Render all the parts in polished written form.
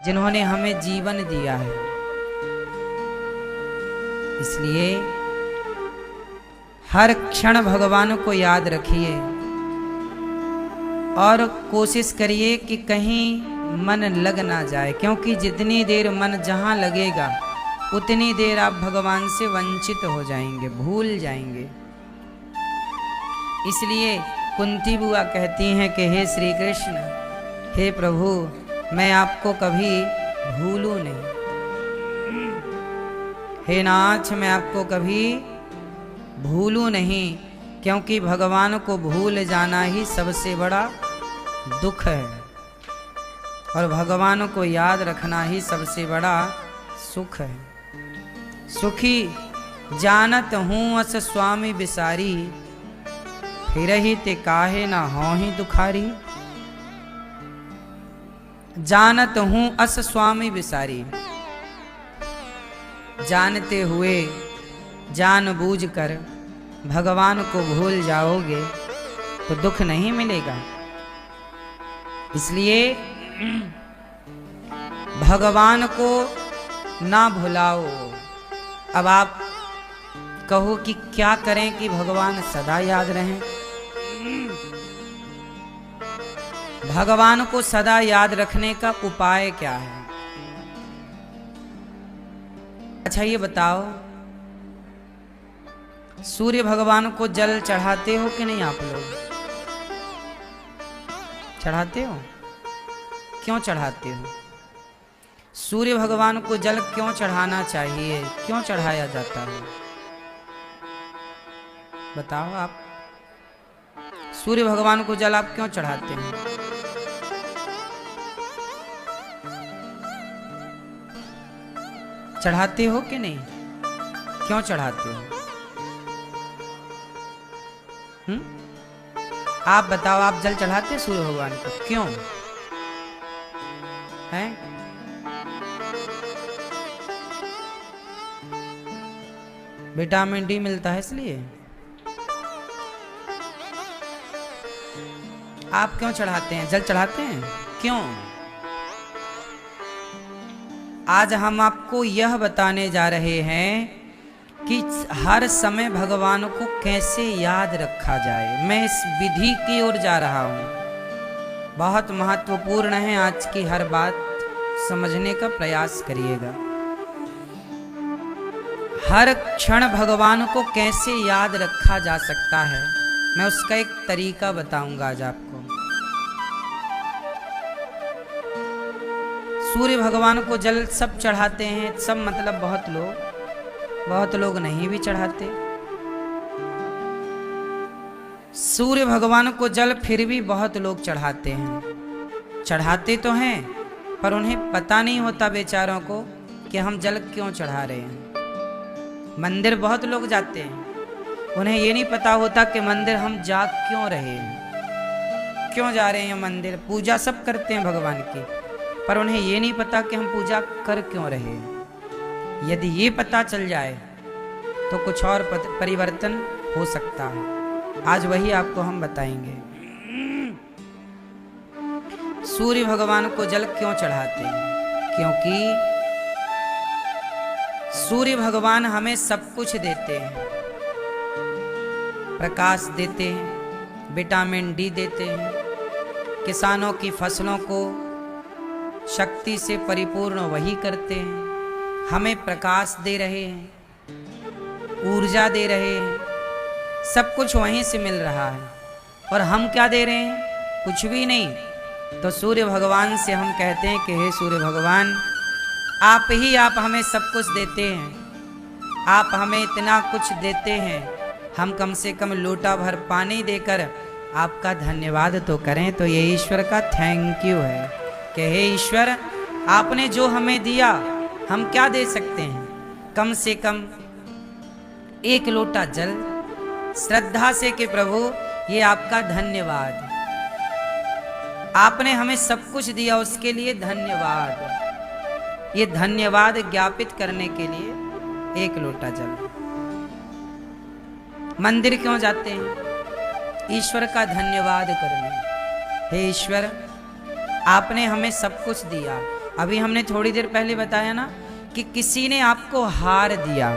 जिन्होंने हमें जीवन दिया है। इसलिए हर क्षण भगवान को याद रखिए और कोशिश करिए कि कहीं मन लग ना जाए, क्योंकि जितनी देर मन जहां लगेगा उतनी देर आप भगवान से वंचित हो जाएंगे, भूल जाएंगे। इसलिए कुंती बुआ कहती हैं कि हे श्री कृष्ण, हे प्रभु, मैं आपको कभी भूलूं नहीं। हे नाथ, मैं आपको कभी भूलूं नहीं, क्योंकि भगवान को भूल जाना ही सबसे बड़ा दुख है और भगवान को याद रखना ही सबसे बड़ा सुख है। सुखी जानत हूँ अस स्वामी बिसारी, फिर ही ते काहे ना हो ही दुखारी। जानत हूँ अस स्वामी बिसारी, जानते हुए जानबूझ कर भगवान को भूल जाओगे तो दुख नहीं मिलेगा। इसलिए भगवान को ना भुलाओ। अब आप कहो कि क्या करें कि भगवान सदा याद रहें। भगवान को सदा याद रखने का उपाय क्या है? अच्छा ये बताओ, सूर्य भगवान को जल चढ़ाते हो कि नहीं? आप लोग चढ़ाते हो? क्यों चढ़ाते हो? सूर्य भगवान को जल क्यों चढ़ाना चाहिए? क्यों चढ़ाया जाता है? बताओ आप, सूर्य भगवान को जल आप क्यों चढ़ाते हैं? चढ़ाते हो कि नहीं? क्यों चढ़ाते हो? आप बताओ, आप जल चढ़ाते हैं सूर्य भगवान को? क्यों है? विटामिन डी मिलता है इसलिए। आप क्यों चढ़ाते हैं? जल चढ़ाते हैं क्यों? आज हम आपको यह बताने जा रहे हैं कि हर समय भगवान को कैसे याद रखा जाए। मैं इस विधि की ओर जा रहा हूं, बहुत महत्वपूर्ण है। आज की हर बात समझने का प्रयास करिएगा। हर क्षण भगवान को कैसे याद रखा जा सकता है, मैं उसका एक तरीका बताऊंगा आज आपको। सूर्य भगवान को जल सब चढ़ाते हैं, सब मतलब बहुत लोग नहीं भी चढ़ाते। सूर्य भगवान को जल फिर भी बहुत लोग चढ़ाते हैं। चढ़ाते तो हैं, पर उन्हें पता नहीं होता बेचारों को कि हम जल क्यों चढ़ा रहे हैं। मंदिर बहुत लोग जाते हैं, उन्हें ये नहीं पता होता कि मंदिर हम जा क्यों रहे हैं, क्यों जा रहे हैं मंदिर। पूजा सब करते हैं भगवान की, पर उन्हें ये नहीं पता कि हम पूजा कर क्यों रहे हैं। यदि ये पता चल जाए तो कुछ और परिवर्तन हो सकता है। आज वही आपको हम बताएंगे। सूर्य भगवान को जल क्यों चढ़ाते हैं? क्योंकि सूर्य भगवान हमें सब कुछ देते हैं। प्रकाश देते हैं, विटामिन डी देते हैं, किसानों की फसलों को शक्ति से परिपूर्ण वही करते हैं, हमें प्रकाश दे रहे हैं, ऊर्जा दे रहे हैं, सब कुछ वहीं से मिल रहा है। और हम क्या दे रहे हैं? कुछ भी नहीं। तो सूर्य भगवान से हम कहते हैं कि हे सूर्य भगवान, आप हमें सब कुछ देते हैं, आप हमें इतना कुछ देते हैं, हम कम से कम लोटा भर पानी देकर आपका धन्यवाद तो करें। तो ये ईश्वर का थैंक यू है कि हे ईश्वर, आपने जो हमें दिया हम क्या दे सकते हैं? कम से कम एक लोटा जल, श्रद्धा से कि प्रभु ये आपका धन्यवाद, आपने हमें सब कुछ दिया, उसके लिए धन्यवाद। ये धन्यवाद ज्ञापित करने के लिए एक लोटा जल। मंदिर क्यों जाते हैं? ईश्वर का धन्यवाद करने। हे ईश्वर, आपने हमें सब कुछ दिया, अभी हमने थोड़ी देर पहले बताया ना कि किसी ने आपको हार दिया,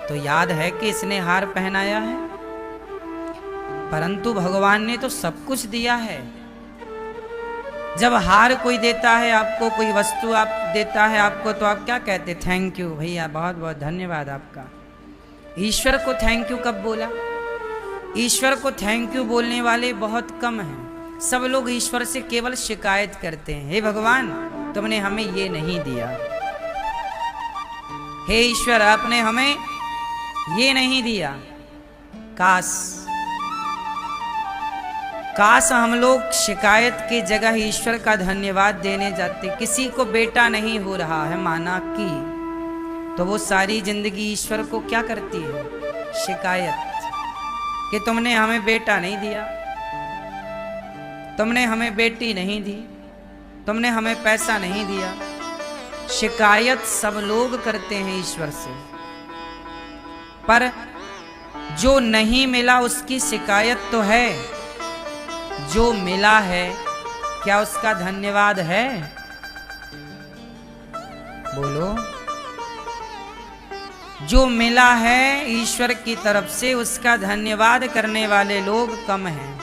तो याद है कि इसने हार पहनाया है, परंतु भगवान ने तो सब कुछ दिया है। जब हार कोई देता है आपको, कोई वस्तु आप देता है आपको, तो आप क्या कहते? थैंक यू भैया, बहुत बहुत धन्यवाद आपका। ईश्वर को थैंक यू कब बोला? ईश्वर को थैंक यू बोलने वाले बहुत कम हैं। सब लोग ईश्वर से केवल शिकायत करते हैं, हे भगवान तुमने हमें ये नहीं दिया, हे ईश्वर आपने हमें ये नहीं दिया। काश हम लोग शिकायत की जगह ईश्वर का धन्यवाद देने जाते। किसी को बेटा नहीं हो रहा है, माना कि, तो वो सारी जिंदगी ईश्वर को क्या करती है? शिकायत कि तुमने हमें बेटा नहीं दिया, तुमने हमें बेटी नहीं दी, तुमने हमें पैसा नहीं दिया। शिकायत सब लोग करते हैं ईश्वर से, पर जो नहीं मिला उसकी शिकायत तो है, जो मिला है क्या उसका धन्यवाद है? बोलो। जो मिला है ईश्वर की तरफ से उसका धन्यवाद करने वाले लोग कम हैं,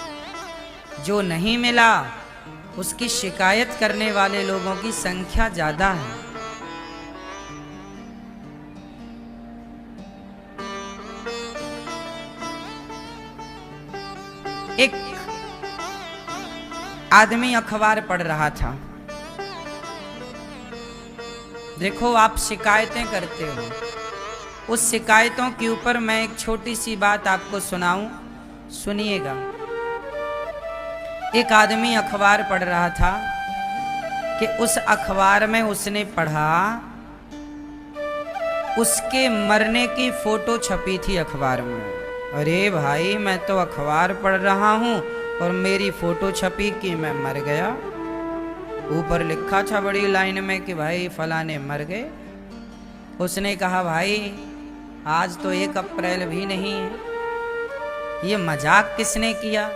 जो नहीं मिला उसकी शिकायत करने वाले लोगों की संख्या ज्यादा है। एक आदमी अखबार पढ़ रहा था। देखो आप शिकायतें करते हो, उस शिकायतों के ऊपर मैं एक छोटी सी बात आपको सुनाऊं, सुनिएगा। एक आदमी अखबार पढ़ रहा था कि उस अखबार में उसने पढ़ा उसके मरने की फोटो छपी थी अखबार में। अरे भाई मैं तो अखबार पढ़ रहा हूं और मेरी फोटो छपी कि मैं मर गया। ऊपर लिखा था बड़ी लाइन में कि भाई फलाने मर गए। उसने कहा भाई आज तो 1 अप्रैल भी नहीं है, ये मजाक किसने किया?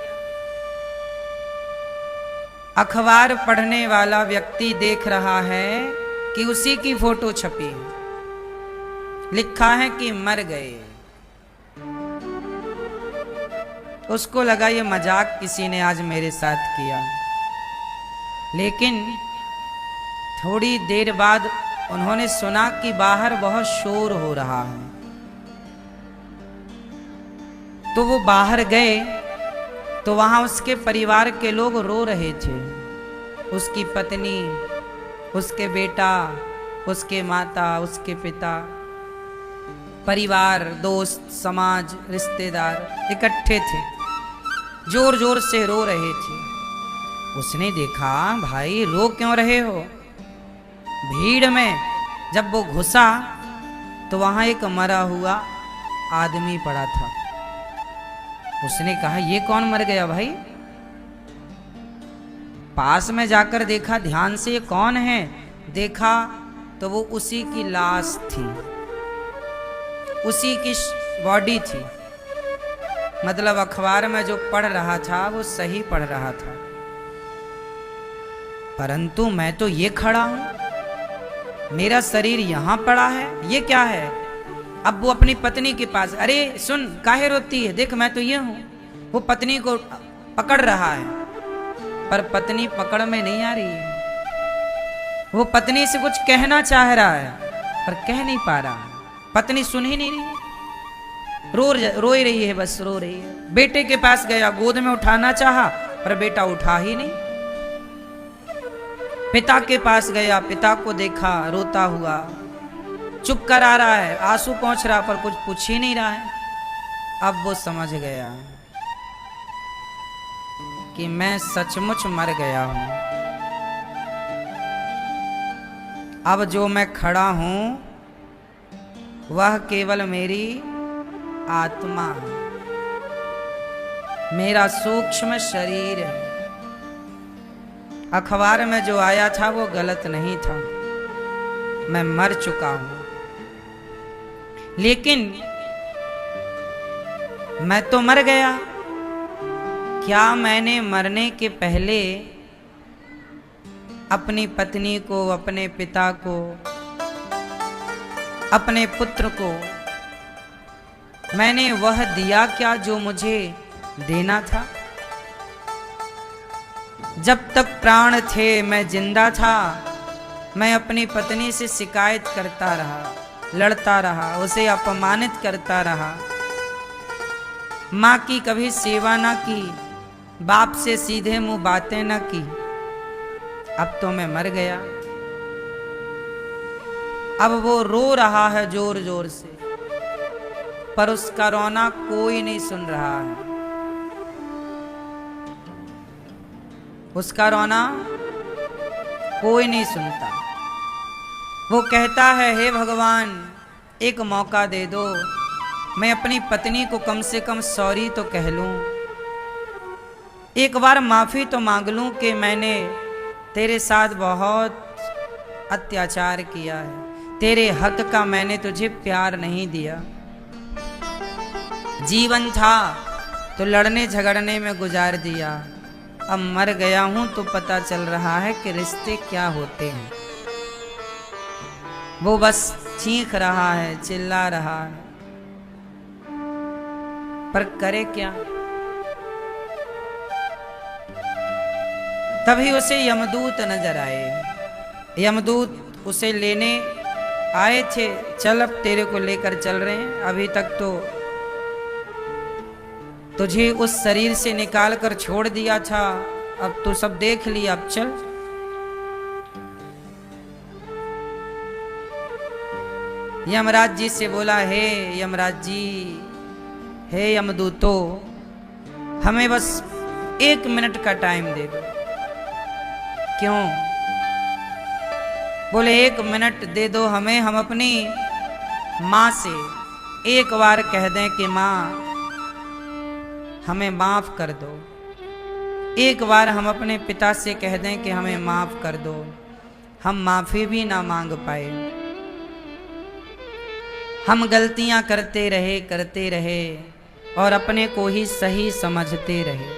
अखबार पढ़ने वाला व्यक्ति देख रहा है कि उसी की फोटो छपी है, लिखा है कि मर गए। उसको लगा ये मजाक किसी ने आज मेरे साथ किया। लेकिन थोड़ी देर बाद उन्होंने सुना कि बाहर बहुत शोर हो रहा है, तो वो बाहर गए तो वहां उसके परिवार के लोग रो रहे थे। उसकी पत्नी, उसके बेटा, उसके माता, उसके पिता, परिवार, दोस्त, समाज, रिश्तेदार इकट्ठे थे, जोर जोर से रो रहे थे। उसने देखा भाई रो क्यों रहे हो? भीड़ में जब वो घुसा तो वहां एक मरा हुआ आदमी पड़ा था। उसने कहा ये कौन मर गया भाई? पास में जाकर देखा ध्यान से, ये कौन है? देखा तो वो उसी की लाश थी, उसी की बॉडी थी। मतलब अखबार में जो पढ़ रहा था वो सही पढ़ रहा था, परंतु मैं तो ये खड़ा हूं, मेरा शरीर यहां पड़ा है, ये क्या है? अब वो अपनी पत्नी के पास, अरे सुन काहे रोती है, देख मैं तो ये हूं। वो पत्नी को पकड़ रहा है, पर पत्नी पकड़ में नहीं आ रही है। वो पत्नी से कुछ कहना चाह रहा है पर कह नहीं पा रहा है, पत्नी सुन ही नहीं रही है, रो ही रही है, बस रो रही है। बेटे के पास गया, गोद में उठाना चाहा पर बेटा उठा ही नहीं। पिता के पास गया, पिता को देखा रोता हुआ, चुप करा रहा है, आंसू पहुंच रहा पर कुछ पूछ ही नहीं रहा है। अब वो समझ गया कि मैं सचमुच मर गया हूं। अब जो मैं खड़ा हूं वह केवल मेरी आत्मा है, मेरा सूक्ष्म शरीर है। अखबार में जो आया था वो गलत नहीं था, मैं मर चुका हूं। लेकिन मैं तो मर गया, क्या मैंने मरने के पहले अपनी पत्नी को, अपने पिता को, अपने पुत्र को मैंने वह दिया क्या जो मुझे देना था? जब तक प्राण थे, मैं जिंदा था, मैं अपनी पत्नी से शिकायत करता रहा, लड़ता रहा, उसे अपमानित करता रहा। माँ की कभी सेवा ना की, बाप से सीधे मुंह बातें ना की। अब तो मैं मर गया। अब वो रो रहा है जोर जोर से, पर उसका रोना कोई नहीं सुन रहा है। उसका रोना कोई नहीं सुनता। वो कहता है, हे भगवान, एक मौका दे दो, मैं अपनी पत्नी को कम से कम सॉरी तो कह लूं, एक बार माफी तो मांग लूं कि मैंने तेरे साथ बहुत अत्याचार किया है, तेरे हक का मैंने तुझे प्यार नहीं दिया। जीवन था तो लड़ने झगड़ने में गुजार दिया, अब मर गया हूं तो पता चल रहा है कि रिश्ते क्या होते हैं। वो बस चीख रहा है, चिल्ला रहा है, पर करे क्या? तभी उसे यमदूत नजर आए। यमदूत उसे लेने आए थे। चल, अब तेरे को लेकर चल रहे हैं, अभी तक तो तुझे उस शरीर से निकाल कर छोड़ दिया था, अब तो सब देख लिया, अब चल। यमराज जी से बोला, हे यमराज जी, हे यमदूतो, हमें बस 1 मिनट का टाइम दे दो। क्यों? बोले 1 मिनट दे दो हमें, हम अपनी माँ से एक बार कह दें कि माँ हमें माफ कर दो। एक बार हम अपने पिता से कह दें कि हमें माफ कर दो। हम माफी भी ना मांग पाए, हम गलतियां करते रहे और अपने को ही सही समझते रहे।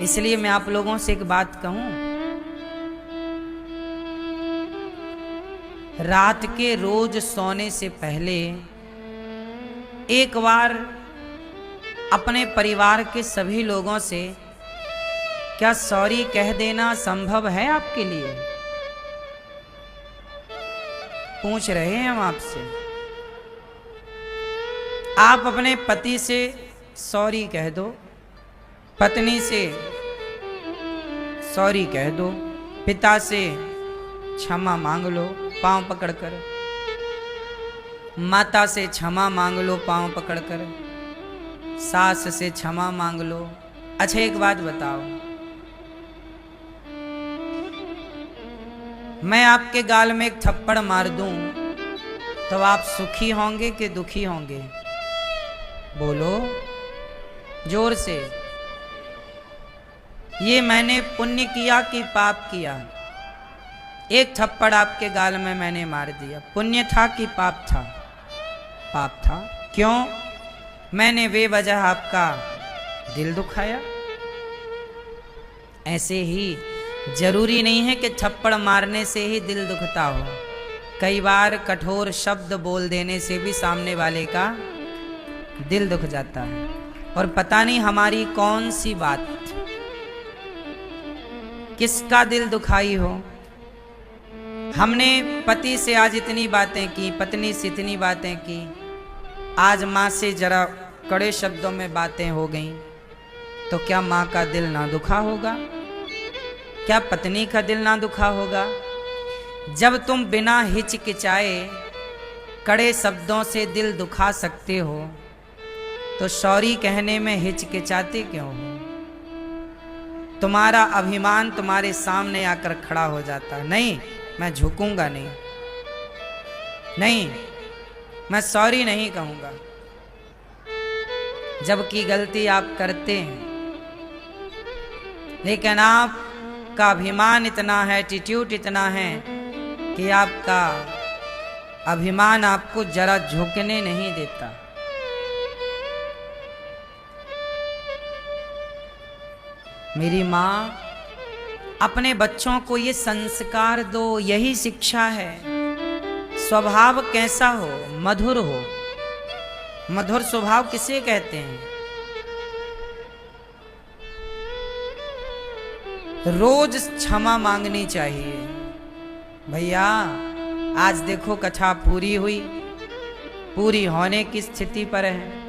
इसलिए मैं आप लोगों से एक बात कहूं, रात के रोज सोने से पहले एक बार अपने परिवार के सभी लोगों से क्या सॉरी कह देना संभव है आपके लिए? पूछ रहे हैं हम आपसे। आप अपने पति से सॉरी कह दो, पत्नी से सॉरी कह दो, पिता से क्षमा मांग लो पांव पकड़कर, माता से क्षमा मांग लो पांव पकड़कर, सास से क्षमा मांग लो। अच्छा एक बात बताओ, मैं आपके गाल में एक थप्पड़ मार दूं तो आप सुखी होंगे कि दुखी होंगे? बोलो जोर से। ये मैंने पुण्य किया कि पाप किया? एक थप्पड़ आपके गाल में मैंने मार दिया, पुण्य था कि पाप था? पाप था। क्यों? मैंने बेवजह आपका दिल दुखाया। ऐसे ही जरूरी नहीं है कि थप्पड़ मारने से ही दिल दुखता हो, कई बार कठोर शब्द बोल देने से भी सामने वाले का दिल दुख जाता है। और पता नहीं हमारी कौन सी बात किसका दिल दुखाई हो। हमने पति से आज इतनी बातें की, पत्नी से इतनी बातें की, आज माँ से जरा कड़े शब्दों में बातें हो गईं, तो क्या माँ का दिल ना दुखा होगा? क्या पत्नी का दिल ना दुखा होगा? जब तुम बिना हिचकिचाए कड़े शब्दों से दिल दुखा सकते हो, तो सॉरी कहने में हिचकिचाते क्यों हो? तुम्हारा अभिमान तुम्हारे सामने आकर खड़ा हो जाता, नहीं मैं झुकूंगा नहीं, नहीं मैं सॉरी नहीं कहूंगा। जबकि गलती आप करते हैं, लेकिन आपका अभिमान इतना है, एटीट्यूड इतना है कि आपका अभिमान आपको जरा झुकने नहीं देता। मेरी माँ अपने बच्चों को ये संस्कार दो, यही शिक्षा है। स्वभाव कैसा हो? मधुर हो। मधुर स्वभाव किसे कहते हैं? रोज क्षमा मांगनी चाहिए। भैया आज देखो कथा पूरी हुई, पूरी होने की स्थिति पर है।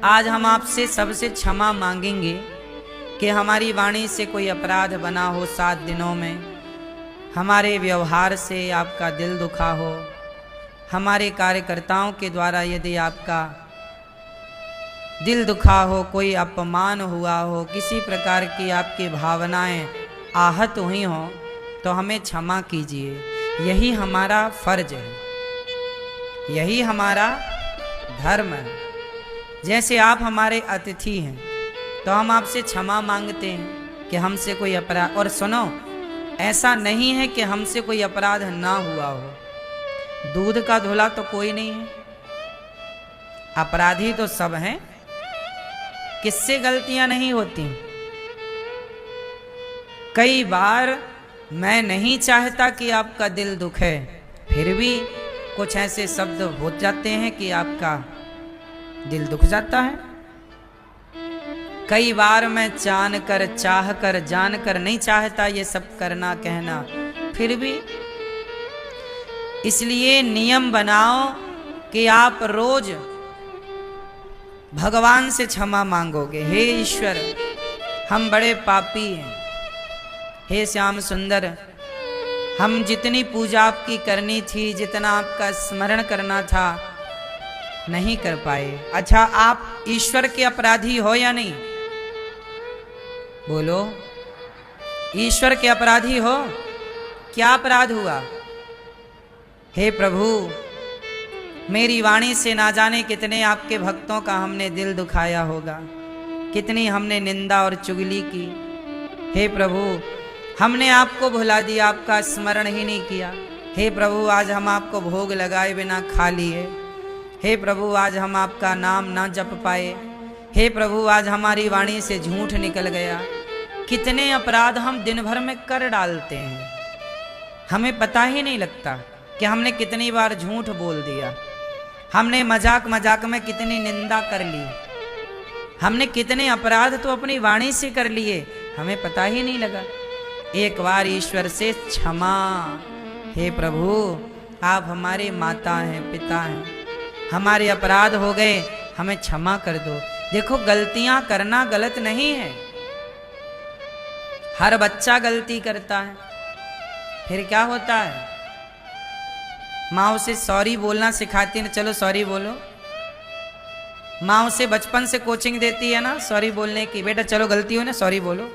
आज हम आपसे सबसे क्षमा मांगेंगे कि हमारी वाणी से कोई अपराध बना हो 7 दिनों में, हमारे व्यवहार से आपका दिल दुखा हो, हमारे कार्यकर्ताओं के द्वारा यदि आपका दिल दुखा हो, कोई अपमान हुआ हो, किसी प्रकार की आपकी भावनाएं आहत हुई हो, तो हमें क्षमा कीजिए। यही हमारा फर्ज है, यही हमारा धर्म है। जैसे आप हमारे अतिथि हैं तो हम आपसे क्षमा मांगते हैं कि हमसे कोई अपराध, और सुनो ऐसा नहीं है कि हमसे कोई अपराध ना हुआ हो। दूध का धुला तो कोई नहीं है, अपराधी तो सब हैं। किससे गलतियां नहीं होती? कई बार मैं नहीं चाहता कि आपका दिल दुखे, फिर भी कुछ ऐसे शब्द हो जाते हैं कि आपका दिल दुख जाता है। कई बार मैं चाह कर जान कर नहीं चाहता ये सब करना कहना, फिर भी। इसलिए नियम बनाओ कि आप रोज भगवान से क्षमा मांगोगे। हे ईश्वर, हम बड़े पापी हैं। हे श्याम सुंदर, हम जितनी पूजा आपकी करनी थी, जितना आपका स्मरण करना था, नहीं कर पाए। अच्छा, आप ईश्वर के अपराधी हो या नहीं? बोलो, ईश्वर के अपराधी हो? क्या अपराध हुआ? हे प्रभु, मेरी वाणी से ना जाने कितने आपके भक्तों का हमने दिल दुखाया होगा, कितनी हमने निंदा और चुगली की। हे प्रभु, हमने आपको भुला दिया, आपका स्मरण ही नहीं किया। हे प्रभु, आज हम आपको भोग लगाए बिना खा लिए। हे प्रभु, आज हम आपका नाम ना जप पाए। हे प्रभु, आज हमारी वाणी से झूठ निकल गया। कितने अपराध हम दिन भर में कर डालते हैं, हमें पता ही नहीं लगता कि हमने कितनी बार झूठ बोल दिया। हमने मजाक मजाक में कितनी निंदा कर ली, हमने कितने अपराध तो अपनी वाणी से कर लिए, हमें पता ही नहीं लगा। एक बार ईश्वर से क्षमा। हे प्रभु, आप हमारे माता हैं, पिता हैं, हमारे अपराध हो गए, हमें क्षमा कर दो। देखो, गलतियां करना गलत नहीं है। हर बच्चा गलती करता है, फिर क्या होता है? माँ उसे सॉरी बोलना सिखाती है, चलो सॉरी बोलो। माँ उसे बचपन से कोचिंग देती है ना सॉरी बोलने की, बेटा चलो गलती हो ना सॉरी बोलो,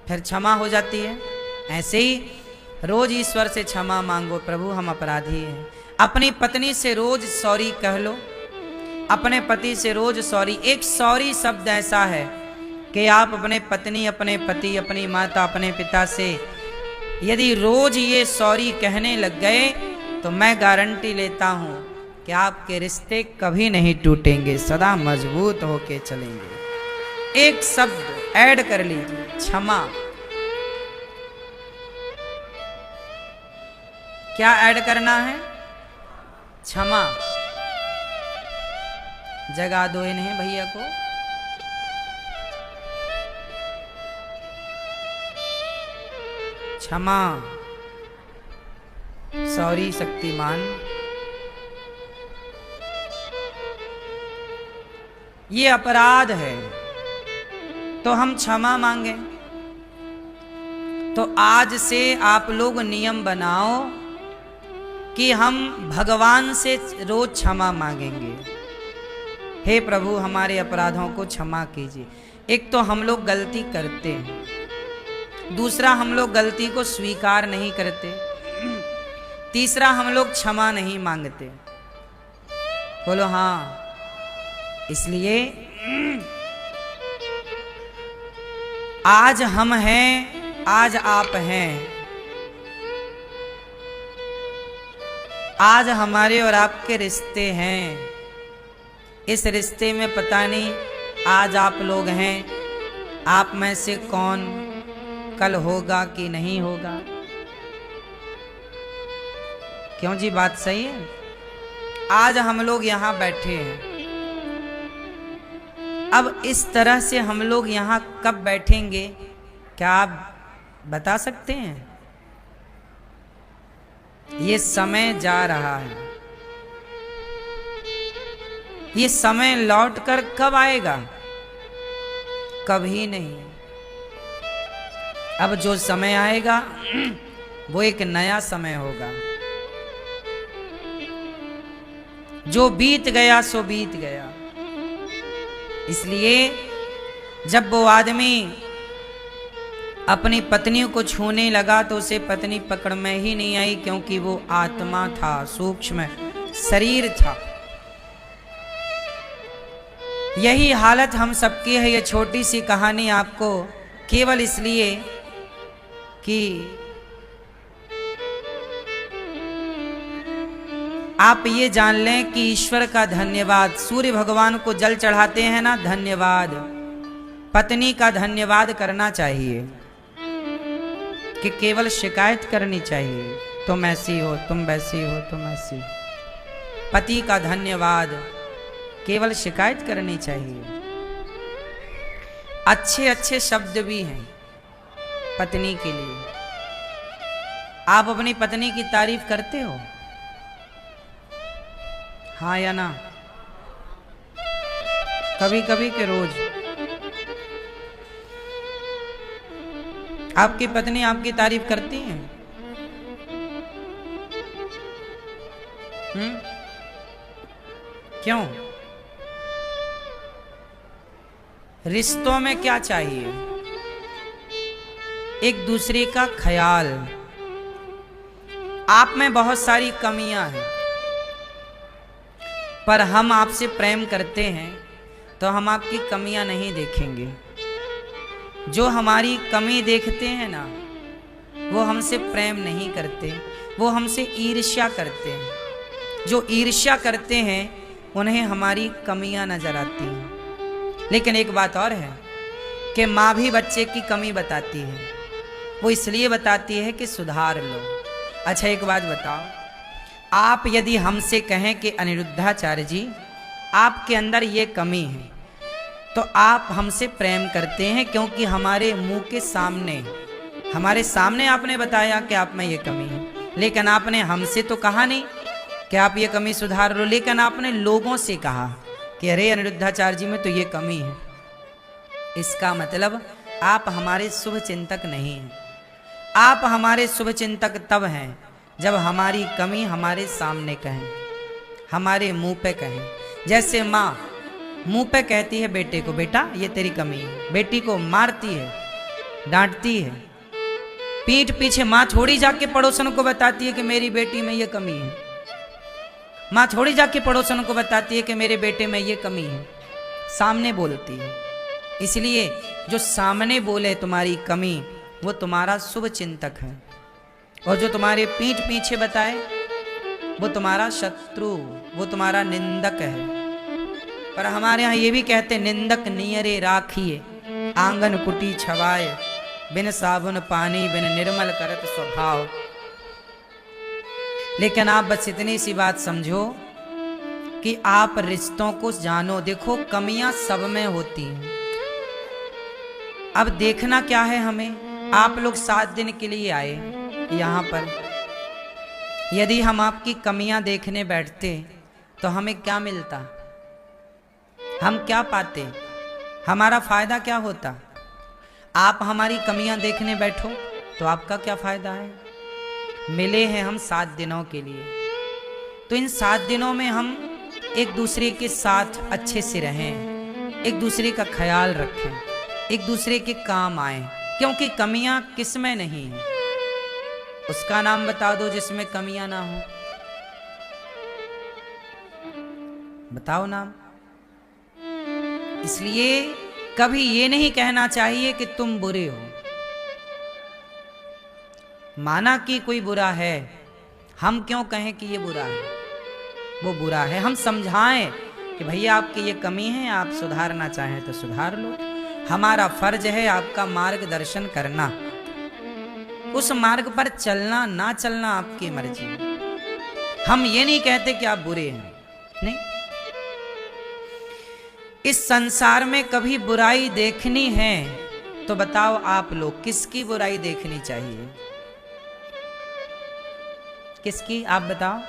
फिर क्षमा हो जाती है। ऐसे ही रोज ईश्वर से क्षमा मांगो, प्रभु हम अपराधी हैं। अपनी पत्नी से रोज सॉरी कह लो, अपने पति से रोज सॉरी। एक सॉरी शब्द ऐसा है कि आप अपने पत्नी, अपने पति, अपनी माता, अपने पिता से यदि रोज ये सॉरी कहने लग गए तो मैं गारंटी लेता हूं कि आपके रिश्ते कभी नहीं टूटेंगे, सदा मजबूत होके चलेंगे। एक शब्द ऐड कर लीजिए, क्षमा। क्या ऐड करना है? क्षमा। जगा दो इन्हें भैया को। क्षमा, सॉरी शक्तिमान। ये अपराध है तो हम क्षमा मांगे। तो आज से आप लोग नियम बनाओ कि हम भगवान से रोज क्षमा मांगेंगे। हे प्रभु, हमारे अपराधों को क्षमा कीजिए। एक तो हम लोग गलती करते हैं, दूसरा हम लोग गलती को स्वीकार नहीं करते, तीसरा हम लोग क्षमा नहीं मांगते। बोलो हाँ। इसलिए आज हम हैं, आज आप हैं, आज हमारे और आपके रिश्ते हैं। इस रिश्ते में पता नहीं आज आप लोग हैं, आप में से कौन कल होगा कि नहीं होगा। क्यों जी, बात सही है। आज हम लोग यहां बैठे हैं, अब इस तरह से हम लोग यहां कब बैठेंगे, क्या आप बता सकते हैं? ये समय जा रहा है, ये समय लौट कर कब आएगा? कभी नहीं। अब जो समय आएगा वो एक नया समय होगा। जो बीत गया सो बीत गया। इसलिए जब वो आदमी अपनी पत्नी को छूने लगा तो उसे पत्नी पकड़ में ही नहीं आई, क्योंकि वो आत्मा था, सूक्ष्म शरीर था। यही हालत हम सबकी है। ये छोटी सी कहानी आपको केवल इसलिए कि आप ये जान लें कि ईश्वर का धन्यवाद। सूर्य भगवान को जल चढ़ाते हैं ना, धन्यवाद। पत्नी का धन्यवाद करना चाहिए कि केवल शिकायत करनी चाहिए, तुम ऐसी हो, तुम वैसी हो, तुम ऐसी। पति का धन्यवाद, केवल शिकायत करनी चाहिए। अच्छे अच्छे शब्द भी हैं पत्नी के लिए। आप अपनी पत्नी की तारीफ करते हो? हाँ या ना? कभी कभी के रोज। आपकी पत्नी आपकी तारीफ करती है? क्यों? रिश्तों में क्या चाहिए? एक दूसरे का ख्याल। आप में बहुत सारी कमियां हैं, पर हम आपसे प्रेम करते हैं तो हम आपकी कमियां नहीं देखेंगे। जो हमारी कमी देखते हैं ना, वो हमसे प्रेम नहीं करते, वो हमसे ईर्ष्या करते हैं। जो ईर्ष्या करते हैं उन्हें हमारी कमियां नजर आती हैं। लेकिन एक बात और है कि माँ भी बच्चे की कमी बताती है। वो इसलिए बताती है कि सुधार लो। अच्छा एक बात बताओ, आप यदि हमसे कहें कि अनिरुद्धाचार्य जी आपके अंदर ये कमी है, तो आप हमसे प्रेम करते हैं क्योंकि हमारे मुंह के सामने, हमारे सामने आपने बताया कि आप में ये कमी है। लेकिन आपने हमसे तो कहा नहीं कि आप ये कमी सुधार लो, लेकिन आपने लोगों से कहा कि अरे अनिरुद्धाचार्य जी में तो ये कमी है। इसका मतलब आप हमारे शुभ चिंतक नहीं हैं। आप हमारे शुभ चिंतक तब हैं जब हमारी कमी हमारे सामने कहें, हमारे मुंह पे कहें। जैसे माँ मुंह पे कहती है बेटे को, बेटा ये तेरी कमी है, बेटी को मारती है, डांटती है। पीठ पीछे माँ थोड़ी जाके पड़ोसन को बताती है कि मेरी बेटी में ये कमी है। माँ थोड़ी जाके पड़ोसन को बताती है कि मेरे बेटे में ये कमी है। सामने बोलती है। इसलिए जो सामने बोले तुम्हारी कमी वो तुम्हारा शुभ चिंतक है, और जो तुम्हारे पीठ पीछे बताए वो तुम्हारा शत्रु, वो तुम्हारा निंदक है। पर हमारे यहाँ ये भी कहते निंदक नियरे राखिए, आंगन कुटी छवाए, बिन साबुन पानी बिन निर्मल करत स्वभाव। लेकिन आप बस इतनी सी बात समझो कि आप रिश्तों को जानो। देखो कमियां सब में होती हैं। अब देखना क्या है हमें, आप लोग 7 दिन के लिए आए यहाँ पर। यदि हम आपकी कमियां देखने बैठते तो हमें क्या मिलता, हम क्या पाते, हमारा फायदा क्या होता? आप हमारी कमियां देखने बैठो तो आपका क्या फायदा है? मिले हैं हम 7 दिनों के लिए, तो इन 7 दिनों में हम एक दूसरे के साथ अच्छे से रहें, एक दूसरे का ख्याल रखें, एक दूसरे के काम आए। क्योंकि कमियां किस में नहीं है? उसका नाम बता दो जिसमें कमियां ना हो। बताओ नाम। इसलिए कभी ये नहीं कहना चाहिए कि तुम बुरे हो। माना कि कोई बुरा है, हम क्यों कहें कि ये बुरा है? वो बुरा है, हम समझाएं कि भैया आपकी ये कमी है, आप सुधारना चाहें तो सुधार लो। हमारा फर्ज है आपका मार्गदर्शन करना। उस मार्ग पर चलना ना चलना आपकी मर्जी। हम ये नहीं कहते कि आप बुरे हैं, नहीं। इस संसार में कभी बुराई देखनी है तो बताओ आप लोग, किसकी बुराई देखनी चाहिए? किसकी? आप बताओ।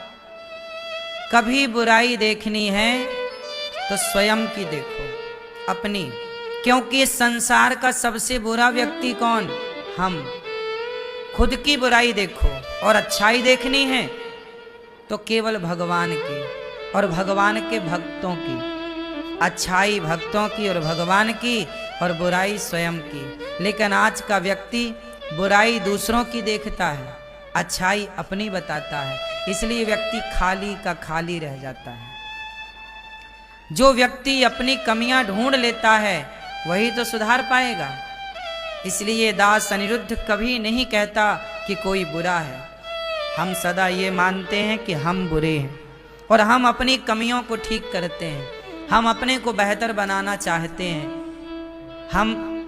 कभी बुराई देखनी है तो स्वयं की देखो, अपनी। क्योंकि इस संसार का सबसे बुरा व्यक्ति कौन? हम। खुद की बुराई देखो। और अच्छाई देखनी है तो केवल भगवान की और भगवान के भक्तों की। अच्छाई भक्तों की और भगवान की, और बुराई स्वयं की। लेकिन आज का व्यक्ति बुराई दूसरों की देखता है, अच्छाई अपनी बताता है, इसलिए व्यक्ति खाली का खाली रह जाता है। जो व्यक्ति अपनी कमियां ढूंढ लेता है वही तो सुधार पाएगा। इसलिए दास अनिरुद्ध कभी नहीं कहता कि कोई बुरा है। हम सदा ये मानते हैं कि हम बुरे हैं और हम अपनी कमियों को ठीक करते हैं। हम अपने को बेहतर बनाना चाहते हैं। हम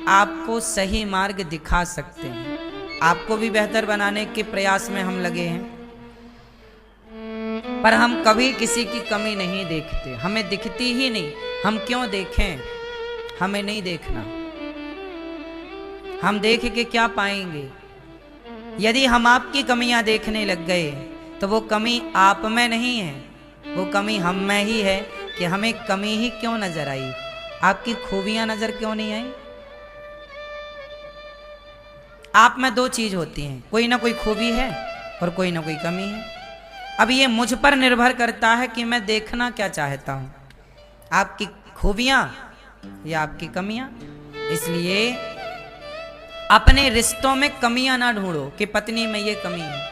आपको सही मार्ग दिखा सकते हैं। आपको भी बेहतर बनाने के प्रयास में हम लगे हैं, पर हम कभी किसी की कमी नहीं देखते। हमें दिखती ही नहीं। हम क्यों देखें? हमें नहीं देखना। हम देख के क्या पाएंगे? यदि हम आपकी कमियां देखने लग गए तो वो कमी आप में नहीं है, वो कमी हम में ही है कि हमें कमी ही क्यों नजर आई, आपकी खूबियां नजर क्यों नहीं आई? आप में दो चीज होती हैं, कोई ना कोई खूबी है और कोई ना कोई कमी है। अब ये मुझ पर निर्भर करता है कि मैं देखना क्या चाहता हूं, आपकी खूबियां या आपकी कमियां। इसलिए अपने रिश्तों में कमियां ना ढूंढो कि पत्नी में ये कमी है,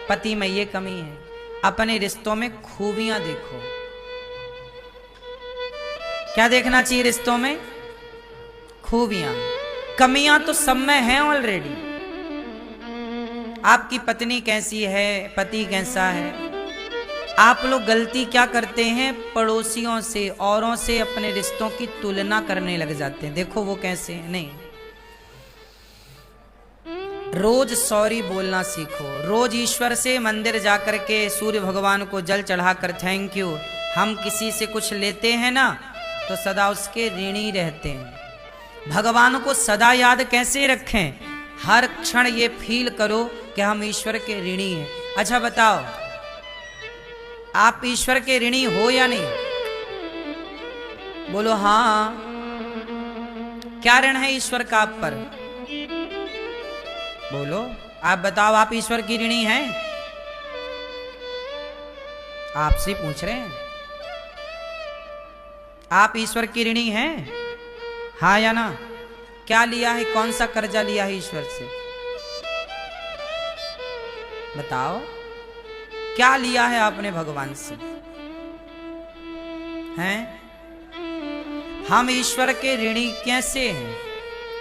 पति में ये कमी है। अपने रिश्तों में खूबियां देखो। क्या देखना चाहिए रिश्तों में? खूबियां। कमियां तो सब में हैं ऑलरेडी। आपकी पत्नी कैसी है, पति कैसा है। आप लोग गलती क्या करते हैं? पड़ोसियों से, औरों से अपने रिश्तों की तुलना करने लग जाते हैं। देखो वो कैसे हैं। नहीं, रोज सॉरी बोलना सीखो। रोज ईश्वर से मंदिर जाकर के सूर्य भगवान को जल चढ़ाकर थैंक यू। हम किसी से कुछ लेते हैं ना तो सदा उसके ऋणी रहते हैं। भगवान को सदा याद कैसे रखें? हर क्षण ये फील करो कि हम ईश्वर के ऋणी हैं। अच्छा बताओ, आप ईश्वर के ऋणी हो या नहीं? बोलो हाँ। क्या ऋण है ईश्वर का आप पर? बोलो, आप बताओ, आप ईश्वर की ऋणी हैं? आपसे पूछ रहे हैं, आप ईश्वर की ऋणी हैं? हाँ या ना? क्या लिया है? कौन सा कर्जा लिया है ईश्वर से? बताओ, क्या लिया है आपने भगवान से? हैं? हम ईश्वर के ऋणी कैसे हैं?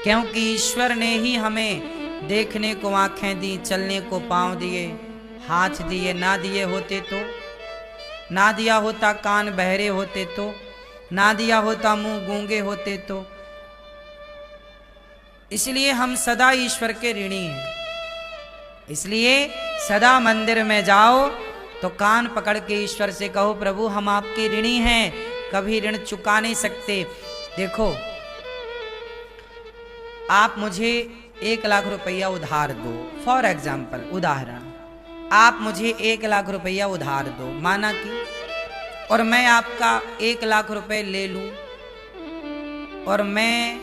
क्योंकि ईश्वर ने ही हमें देखने को आंखें दी, चलने को पांव दिए, हाथ दिए। ना दिए होते तो, ना दिया होता कान बहरे होते तो, ना दिया होता मुंह गूंगे होते तो। इसलिए हम सदा ईश्वर के ऋणी हैं। इसलिए सदा मंदिर में जाओ तो कान पकड़ के ईश्वर से कहो, प्रभु हम आपके ऋणी हैं, कभी ऋण चुका नहीं सकते। देखो, आप मुझे 1 लाख रुपया उधार दो, फॉर एग्जाम्पल, उदाहरण, आप मुझे 1 लाख रुपया उधार दो, माना कि, और मैं आपका 1 लाख रुपए ले लूं और मैं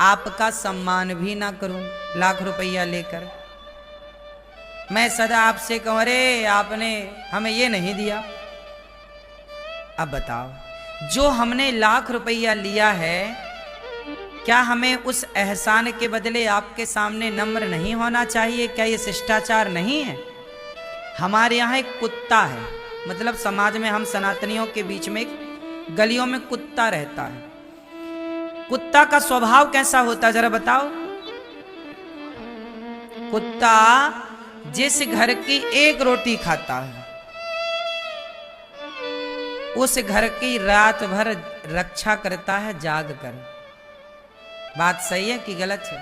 आपका सम्मान भी ना करूं लाख रुपया लेकर। मैं सदा आपसे कहूं, अरे आपने हमें ये नहीं दिया। अब बताओ, जो हमने लाख रुपया लिया है, क्या हमें उस एहसान के बदले आपके सामने नम्र नहीं होना चाहिए? क्या ये शिष्टाचार नहीं है? हमारे यहाँ एक कुत्ता है, मतलब समाज में हम सनातनियों के बीच में गलियों में कुत्ता रहता है। कुत्ता का स्वभाव कैसा होता है जरा बताओ? कुत्ता जिस घर की एक रोटी खाता है उस घर की रात भर रक्षा करता है जाग कर। बात सही है कि गलत है?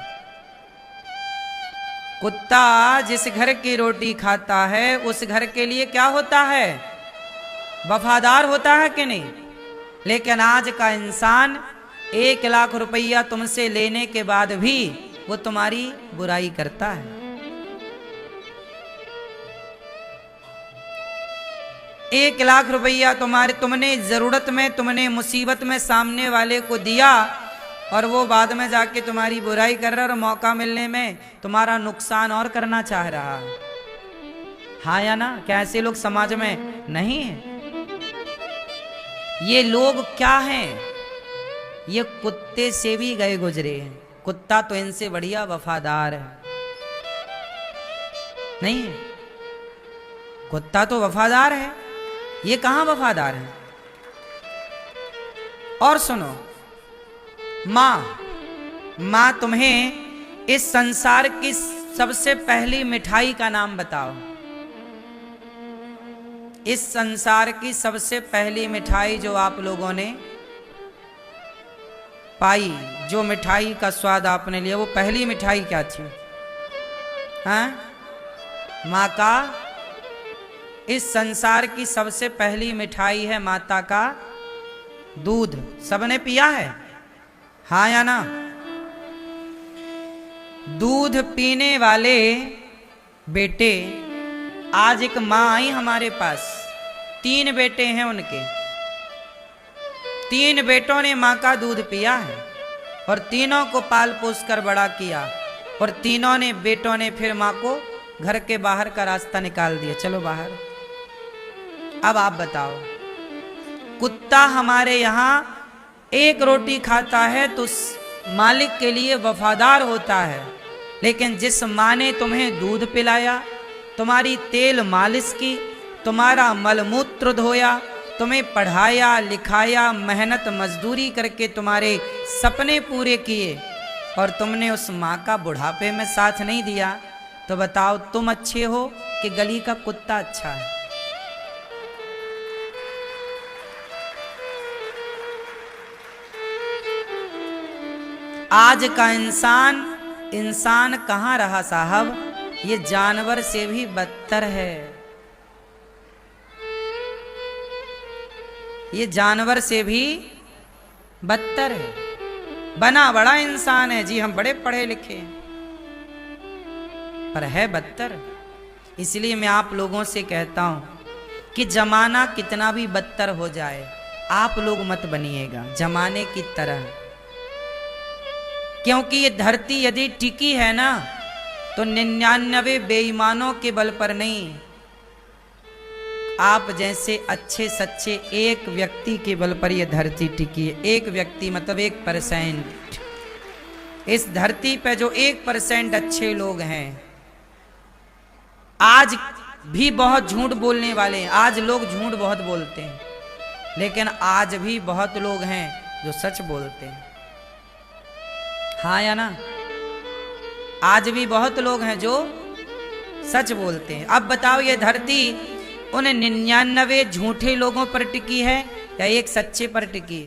कुत्ता जिस घर की रोटी खाता है उस घर के लिए क्या होता है? वफादार होता है कि नहीं? लेकिन आज का इंसान 1,00,000 रुपया तुमसे लेने के बाद भी वो तुम्हारी बुराई करता है। 1,00,000 रुपया तुमने जरूरत में, तुमने मुसीबत में सामने वाले को दिया और वो बाद में जाके तुम्हारी बुराई कर रहा और मौका मिलने में तुम्हारा नुकसान और करना चाह रहा है। हाँ या ना? क्या ऐसे लोग समाज में नहीं है? ये लोग क्या हैं? ये कुत्ते से भी गए गुजरे हैं। कुत्ता तो इनसे बढ़िया वफादार है, नहीं है? कुत्ता तो वफादार है, ये कहां वफादार है? और सुनो, मां तुम्हें इस संसार की सबसे पहली मिठाई का नाम बताओ। इस संसार की सबसे पहली मिठाई जो आप लोगों ने पाई, जो मिठाई का स्वाद आपने लिया, वो पहली मिठाई क्या थी? हाँ? माँ का, इस संसार की सबसे पहली मिठाई है माता का दूध। सबने पिया है? हाँ या ना? दूध पीने वाले बेटे, आज एक माँ आई हमारे पास, 3 बेटे हैं उनके। 3 बेटों ने माँ का दूध पिया है और तीनों को पाल पोस कर बड़ा किया और तीनों ने बेटों ने फिर माँ को घर के बाहर का रास्ता निकाल दिया, चलो बाहर। अब आप बताओ, कुत्ता हमारे यहाँ एक रोटी खाता है तो मालिक के लिए वफादार होता है, लेकिन जिस माँ ने तुम्हें दूध पिलाया, तुम्हारी तेल मालिश की, तुम्हारा मलमूत्र धोया, तुम्हें पढ़ाया लिखाया, मेहनत मजदूरी करके तुम्हारे सपने पूरे किए और तुमने उस माँ का बुढ़ापे में साथ नहीं दिया, तो बताओ तुम अच्छे हो कि गली का कुत्ता अच्छा है? आज का इंसान कहाँ रहा साहब? ये जानवर से भी बदतर है। ये जानवर से भी बदतर है। बना बड़ा इंसान है जी, हम बड़े पढ़े लिखे हैं, पर है बदतर। इसलिए मैं आप लोगों से कहता हूं कि जमाना कितना भी बदतर हो जाए, आप लोग मत बनिएगा जमाने की तरह, क्योंकि ये धरती यदि टिकी है ना तो 99 बेईमानों के बल पर नहीं, आप जैसे अच्छे सच्चे एक व्यक्ति के बल पर यह धरती टिकी है। एक व्यक्ति मतलब 1%। इस धरती पे जो 1% अच्छे लोग हैं, आज भी बहुत झूठ बोलने वाले हैं, आज लोग झूठ बहुत बोलते हैं, लेकिन आज भी बहुत लोग हैं जो सच बोलते हैं। हाँ या ना? आज भी बहुत लोग हैं जो सच बोलते हैं। अब बताओ, ये धरती उन 99 झूठे लोगों पर टिकी है या एक सच्चे पर टिकी?